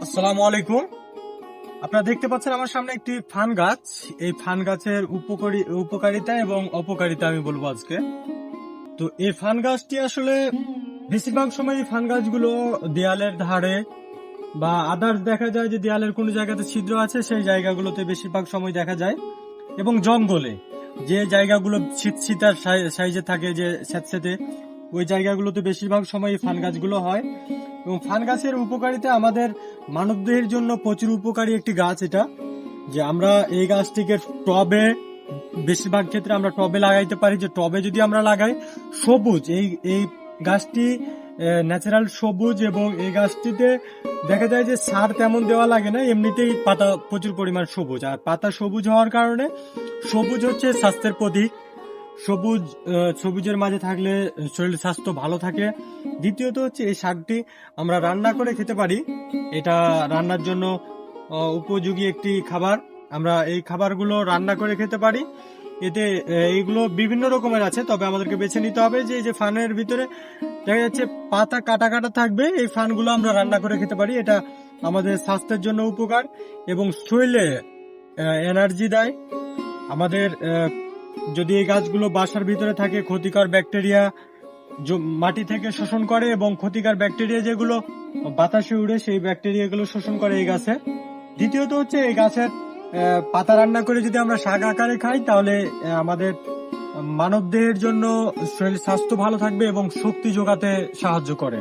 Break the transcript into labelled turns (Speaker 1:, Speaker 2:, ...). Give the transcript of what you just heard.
Speaker 1: আসসালামু আলাইকুম। আপনারা দেখতে পাচ্ছেন আমার সামনে একটি ফান গাছ। এই ফান গাছের উপকারিতা এবং অপকারিতা আমি বলবো আজকে। তো এই ফান গাছটি আসলে বেশিরভাগ সময় এই ফান গাছগুলো দেয়ালের ধারে বা আদার্স দেখা যায় যে দেয়ালের কোনো জায়গাতে ছিদ্র আছে সেই জায়গাগুলোতে বেশিরভাগ সময় দেখা যায়, এবং জঙ্গলে যে জায়গাগুলো শীতশীতার সাইজে থাকে, যে স্যাঁতসেঁতে, ওই জায়গাগুলোতে বেশিরভাগ সময় এই ফান গাছগুলো হয়। এবং ফান গাছের উপকারিতা আমাদের মানবদেহের জন্য প্রচুর উপকারী একটি গাছ এটা। যে আমরা এই গাছটিকে টবে, বেশিরভাগ ক্ষেত্রে আমরা টবে লাগাইতে পারি। যে টবে যদি আমরা লাগাই, সবুজ এই এই গাছটি ন্যাচারাল সবুজ, এবং এই গাছটিতে দেখা যায় যে সার তেমন দেওয়া লাগে না, এমনিতেই পাতা প্রচুর পরিমাণ সবুজ। আর পাতা সবুজ হওয়ার কারণে, সবুজ হচ্ছে স্বাস্থ্যের প্রতীক। সবুজের মাঝে থাকলে শরীর স্বাস্থ্য ভালো থাকে। দ্বিতীয়ত হচ্ছে এই শাকটি আমরা রান্না করে খেতে পারি। এটা রান্নার জন্য উপযোগী একটি খাবার। আমরা এই খাবারগুলো রান্না করে খেতে পারি। এতে এইগুলো বিভিন্ন রকমের আছে, তবে আমাদেরকে বেছে নিতে হবে যে এই যে ফানের ভিতরে দেখা যাচ্ছে পাতা কাটা কাটা থাকবে, এই ফানগুলো আমরা রান্না করে খেতে পারি। এটা আমাদের স্বাস্থ্যের জন্য উপকার এবং শরীরে এনার্জি দেয়। আমাদের যদি এই গাছগুলো বাসার ভিতরে থাকে, ক্ষতিকর ব্যাকটেরিয়া মাটি থেকে শোষণ করে, এবং ক্ষতিকর ব্যাকটেরিয়া যেগুলো বাতাসে উড়ে সেই ব্যাকটেরিয়াগুলো শোষণ করে এই গাছে। দ্বিতীয়ত হচ্ছে এই গাছের পাতা রান্না করে যদি আমরা শাক আকারে খাই, তাহলে আমাদের মানবদেহের জন্য শরীর স্বাস্থ্য ভালো থাকবে এবং শক্তি যোগাতে সাহায্য করে।